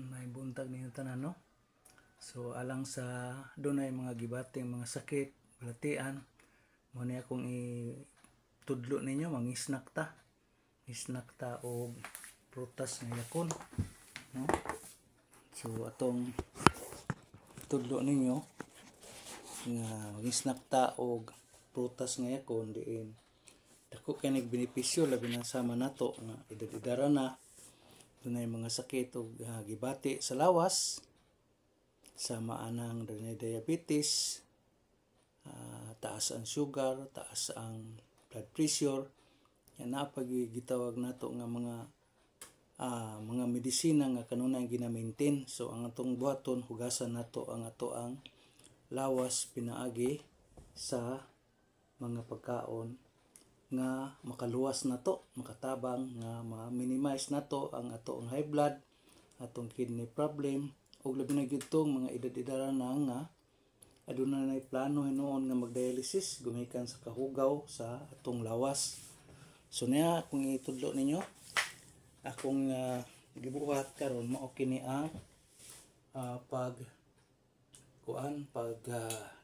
May buntag ninyo tanan, no? So alang sa dunay mga gibating mga sakit, balatian, mo ni akong itudlo ninyo mangisnak ta. Isnak ta og prutas nga yakon, no? So atong tudlo ninyo nga mangisnak ta og prutas nga yakon diin dako kay nagbenepisyo labi na sama nato nga edad-edara na dunay mga sakit ug gibati sa lawas sama anang dunay diabetes, taas ang sugar, taas ang blood pressure. Yan na pag gitawag nato nga mga medisina nga kanunay gina-maintain. So ang atong buhaton hugasan nato ang ato ang lawas pinaagi sa mga pagkaon nga makaluwas nato, makatabang nga ma-minimize nato ang ato ang high blood, atong kidney problem, ug labi na gyud tong mga edad-edara na nga aduna nay plano hinuon nga mag-dialysis gumikan sa kahugaw sa atong lawas. So niya akong itudlo ninyo akong gibuhat karon mao kini ang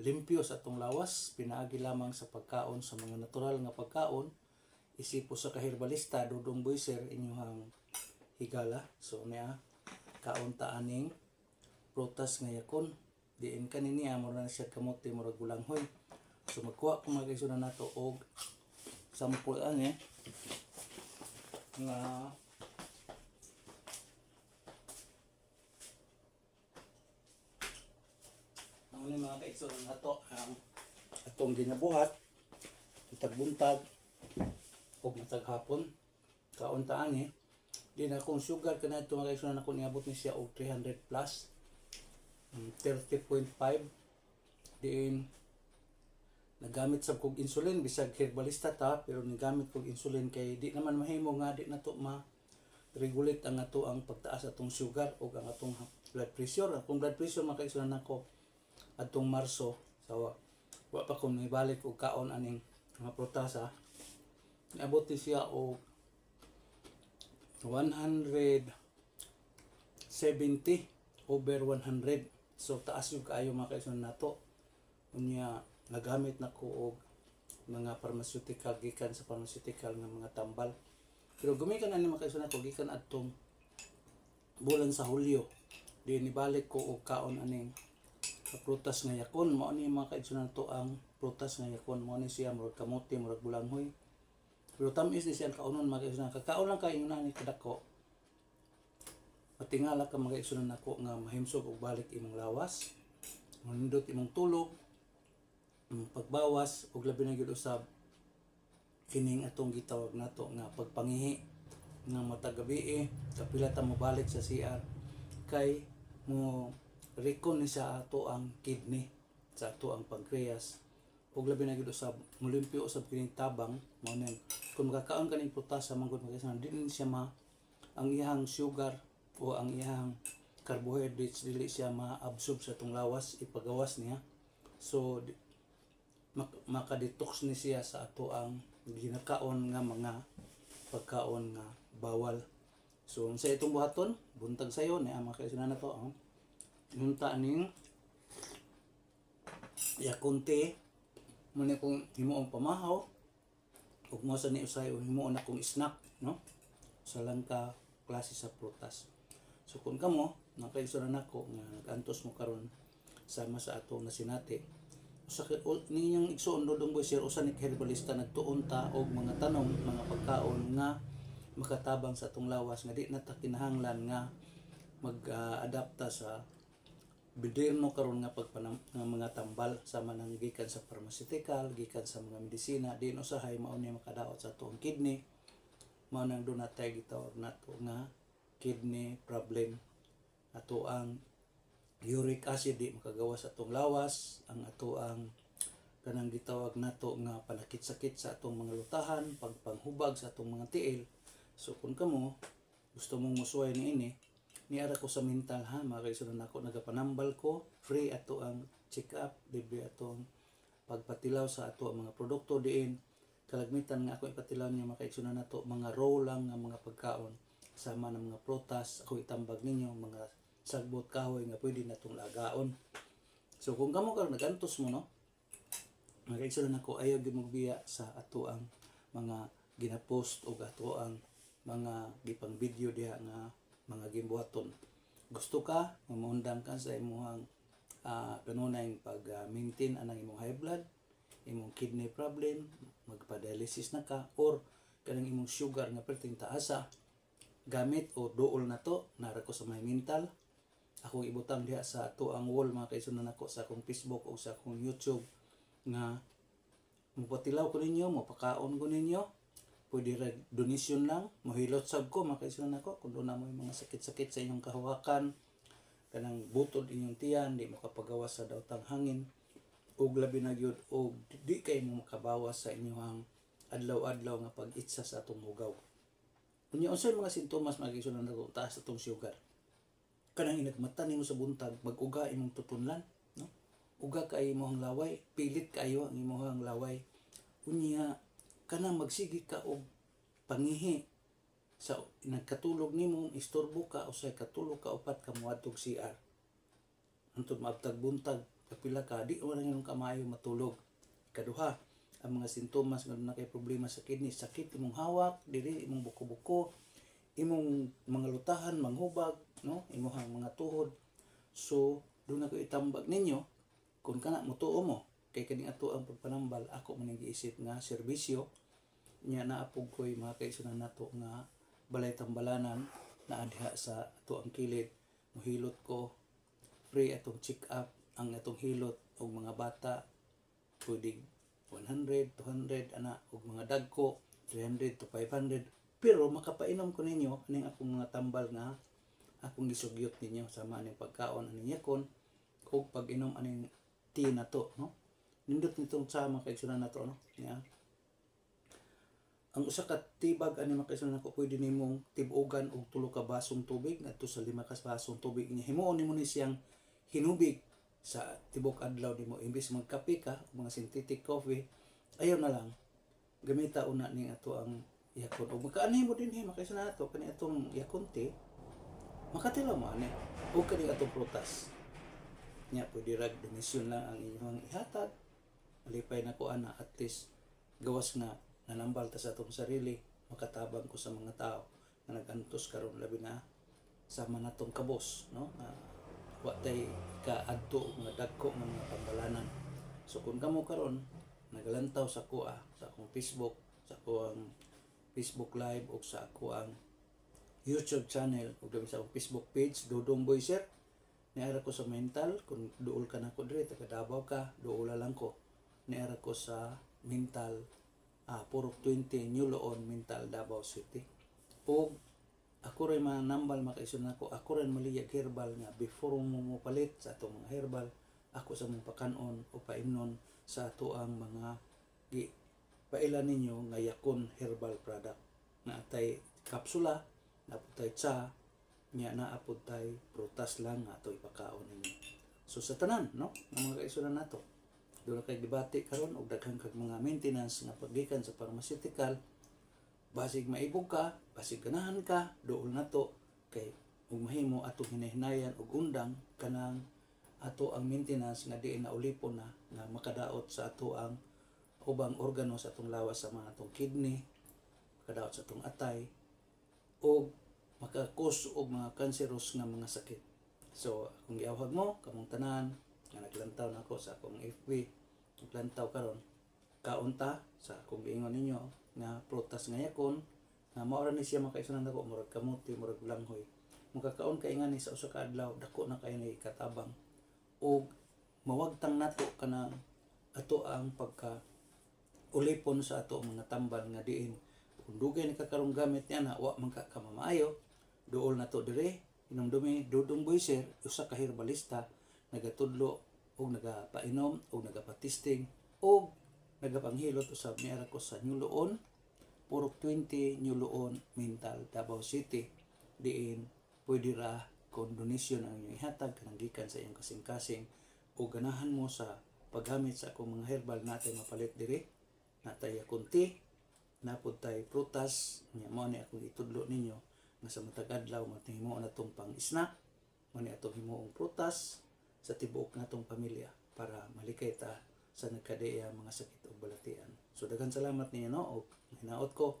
limpyo sa atong lawas pinaagi lamang sa pagkaon sa mga natural nga pagkaon isipo sa kaherbalista Dudong Boyser inyong higala. So niya kaunta aning prutas nga yakon diin kanini mura na siya kamote murag bulanghoy. So magkuha ko magisunan nato og sample ani nga ano mga kaigsunan nato ang atong ginabuhat itag buntag o matag hapon kaunta ani din akong sugar kanadto mga kaigsunan ako niabot ni siya og 300 plus 30.5 diin nagamit sa kog insulin bisag herbalista ta pero nagamit kog insulin kay di naman mahimo nga di nato ma-regulate ang ato ang pagtaas atong sugar o ang atong blood pressure. Kung blood pressure makaigsunan nako atong Marso sa wa pa ko nibalik og kaon aning mga prutasa niabot siya og 170 over 100. So taas yung kaayo mga kaigsunan nato unya nagamit nako og mga pharmaceutical gikan sa pharmaceutical nga mga tambal. Pero gumikan ani mga kaigsunan ko gikan adtong bulan sa Hulyo di nibalik ko og kaon aning prutas nga yakon. Mao ni mga kaigsunan to ang prutas nga yakon mao ni siya murag kamote murag bulanghoy pero tamis ni siya kaunon mga kaigsunan. Kakaon lang kay una ni kadako matingala ka mga kaigsunan nako nga mahimsog og balik imong lawas manindot imong tulog pagbawas ug labi na gyud usab kining atong gitawag nato nga pagpangihi nga matag gabi kapila ta mo balik sa CR kay mo recon ni sa ato ang kidney sa ato ang pancreas ug labi na gyud usab mulimpyo usab kining tabang mao nen kun makakaon kaning prutas sa manggod mga din siya ang iyang sugar o ang iyang carbohydrates dili siya ma-absorb sa atong lawas ipagawas niya. So maka-detox ni siya sa ato ang ginakaon nga mga pagkaon nga bawal. So sa itong buhaton buntag sayo ni ang mga kaigsunan nato munta ning yakunte mo ni kung himuong pamahaw ug mo sa ni usay himuon akong snack, no? Sa lang ka klase sa prutas. So kung kamo nakaigsunan nako nga nag-antos mo karon sama sa ato nga sinati usa ninyong igsuon Dudong Boyser usa ni herbalista nagtuon ta og mga tanong mga pagkaon nga makatabang sa atong lawas nga di na ta kinahanglan nga mag-adapta sa biderno karon nga nga mga tambal sama nang gikan sa pharmaceutical gikan sa mga medisina din usahay mao ni makadaot sa atong kidney mao nang do natay gitawag nato nga kidney problem. Ato ang uric acid di makagawas sa atong lawas ang ato ang kanang gitawag nato nga panakit-sakit sa atong mga lutahan pagpanghubag sa atong mga tiil. So kung kamo gusto mong musuway niini niara ko sa mental mga kaigsunan nako nagapanambal ko free ato ang check up libre atong pagpatilaw sa ato ang mga produkto diin kalagmitan nga ako ipatilaw niya mga kaigsunan nato mga raw lang nga mga pagkaon sama ng mga prutas ako itambag ninyo mga sagbot kahoy nga pwede natong lagaon. So kung kamo karon nagantos mo no, magkaigsunan nako ayaw gyud magbiya sa ato ang mga ginapost o ato ang mga gipang video diha nga mga gimbuhaton. Gusto ka nga maundang ka sa imong kanunay pag-maintain anang imong high blood, imong kidney problem, magpa-dialysis na ka, or kanang imong sugar nga perting taasa, gamit o duol na to, nara ko sa may mental. Ako ibutang diha sa ato ang wall mga kaigsunan nako sa akong Facebook o sa akong YouTube nga mupatilaw ko ninyo, mapakaon ko ninyo, pwede ra donation lang, mohilot sab ko mga kaigsunan nako kung doon na mo yung mga sakit-sakit sa inyong kahawakan, kanang butod inyong tiyan, di mo kapagawas sa daotang hangin, ug labi na gyud og di kay mo makabawas sa inyong adlaw-adlaw nga pag-itsa sa atong hugaw. Unya unsay mga sintomas mga kaigsunan nako taas atong sugar? Kanang inagmata nimo sa buntag, mag-uga imong tutunlan, no? Uga kay imong laway, pilit kayo ang imong laway. Unya kanang magsigi ka og pangihi sa nagkatulog nimo, istorbo ka o sa katulog ka upat ka moadtog CR. Antod maabtag buntag, kapila ka di wala nang kamayo matulog. Kaduha, ang mga sintomas nga na kay problema sa kidney, sakit imong hawak, diri imong buko-buko, imong mga lutahan, manghubag, no? Imong mga tuhod. So, doon ako itambag ninyo kung kana mutuo mo kay kani ato ang pagpanambal, ako man giisip nga serbisyo nya naapog koy mga kaigsunan nato nga balay tambalanan na adha sa ato ang kilid. Mohilot ko free atong check up ang atong hilot og mga bata pwede 100, 200 ana og mga dagko 300 to 500. Pero makapainom ko ninyo aning akong mga tambal nga akong gisugyot ninyo sama aning pagkaon aning yakon ug pag-inom aning tea na to, no? Nindot nitong sa mga kaigsunan nato, no? Yeah. Ang usa ka tibag ani mga kaigsunan nako pwede nimong tibugan og 3 ka basong tubig ngadto sa 5 ka basong tubig niya. Himuon nimo ni siyang hinubig sa tibok adlaw nimo imbis magkape ka mga synthetic coffee, ayaw na lang gamita una ning ato ang yakon og makaanay mo din makaysa nato kani atong yakonte makatilaw mo ani og kani atong prutas nya pwede rag donation lang ang inyong ihatag malipay na ko ana at least gawas na nanambal ta sa atong sarili makatabang ko sa mga tao nga nagantos karon labi na sa manatong kabos, no? Wa tay kaadto nga dagko nga mga pambalanan. So kung kamo karon nagalantaw sa kuha sa akong Facebook, sa akong Facebook Live o sa ako ang YouTube channel o sa akong Facebook page Dudong Boyser, niara ko sa mental kung duol ka na ko dire taga Davao ka, duola lang ko. Niara ko sa mental Purok 20 New Loon Mental Davao City. O ako rin manambal makaisunan ako rin maliyag herbal nga before mo palit sa atong mga herbal, ako sa mong pakanon o paimnon sa ato ang mga pailan ninyo nga yakon herbal product na atay kapsula, naputay tsa, nya naapod tay prutas lang nga ato ipakaon ninyo. So sa tanan, no? Ang mga kaisunan nato, doon kay debate karon og daghang kag mga maintenance nga paggikan sa pharmaceutical. Basig maibog ka, basig ganahan ka, dool na to kay ug mahimo atong hinahinayan og undang kanang ato ang maintenance nga diin na ulipon na nga makadaot sa ato ang ubang organo sa atong lawas sa mga atong kidney, makadaot sa atong atay o makakos og mga kanseros nga mga sakit. So kung giawhag mo kamong tanan nga naglantaw na ako sa akong FB, naglantaw karon kaunta sa akong giingon ninyo nga prutas nga yakon nga mao ra ni siya makaisunan nako murag kamuti murag langhoy makakaon kay ngani sa usa ka adlaw dako na kay ni katabang og mawagtang nato kana ato ang pagka ulipon sa ato mga tambal nga diin kung dugay ni kakarong gamit niya na wa man ka kamamaayo duol na to dire hinumdumi Dudong Boyser usa ka herbalista nagatudlo og nagapainom og nagapatisting og nagapanghilot usab niara ko sa New Loon Purok 20 New Loon Mental Davao City diin pwede ra kung donation ang inyong ihatag kanang gikan sa iyong kasing-kasing o ganahan mo sa paggamit sa akong mga herbal natay mapalit diri natay kunti napod tay prutas nya mao ni akong itudlo ninyo nga sa matag adlaw matahimo na tong pang snack mani atong himuong prutas sa tibuok natong pamilya para malikay ta sa nagkadeya mga sakit o balatian. So daghang salamat ninyo no, o hinaot ko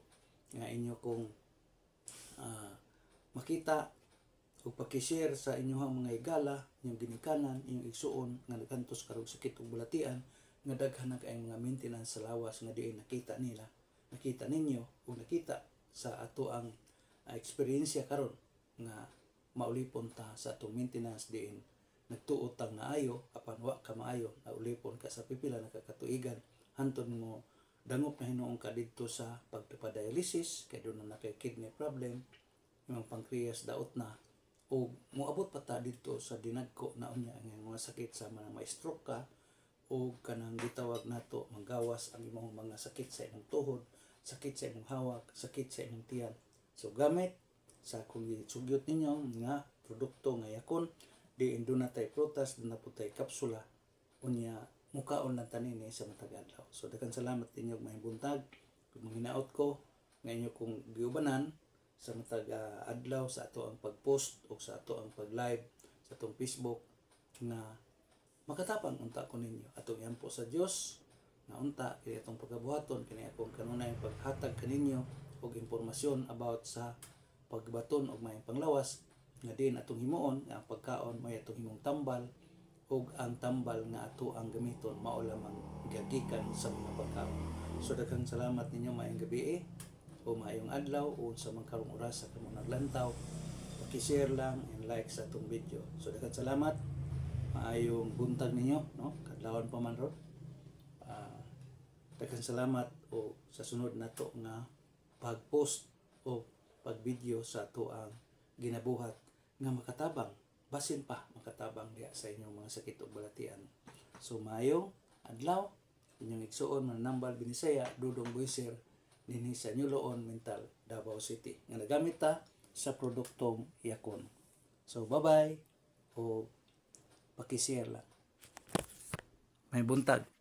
nga inyo kong makita o pakishare sa inyong mga higala, inyong ginikanan, inyong igsuon nga nagkantos karong sakit o balatian nga daghan na kay mga maintenance sa lawas nga diin nakita ninyo o nakita sa ato ang eksperyensya karon nga maulipon ta sa atong maintenance diin nagtuot ang naayo apan wa ka maayo naulipon ka sa pipila na kakatuigan hantud mo dangop na hinuong ka didto sa pagpapadialysis kay doon na kay kidney problem imong pancreas daot na o moabot pa ta didto sa dinagko na unya ang mga sakit sa mga stroke ka o kanang gitawag nato manggawas ang imong mga sakit sa imong tuhod, sakit sa imong hawak, sakit sa imong tiyan. So gamit sa kung gisugyot ninyo nga produkto nga yakon diin doon na tay prutas, doon na po tay kapsula unya mukaon lang tanini sa matag adlaw. So daghang salamat ninyo may buntag kung hinaot ko nga inyo kung giubanan sa matag adlaw sa ato ang pag-post o sa ato ang pag-live sa atong Facebook nga makatapang unta ko ninyo atong yampo sa Dios na unta kini atong pagabuhaton kini akong kanunay paghatag kaninyo og impormasyon about sa pagbaton og may panglawas nga din atong himuon nga ang pagkaon may atong himong tambal ug ang tambal nga ato ang gamiton mao lamang gagikan sa mga pagkaon. So daghang salamat ninyo maayong gabi o maayong adlaw o sa mga karong oras sa kamo naglantaw. Paki-share lang and like sa atong video. So daghang salamat. Maayong buntag ninyo no kadlawon pa man ro. Daghang salamat o sa sunod nato nga pag-post o pag-video sa ato ang ginabuhat nga makatabang basin pa makatabang diha sa inyong mga sakit o balatian. So maayong adlaw inyong igsuon Mananambal Binisaya Dudong Buiser dinhi sa Nuloon Mental Davao City nga nagamit ta sa produktong yakon. So bye-bye o paki-share lang. May buntag.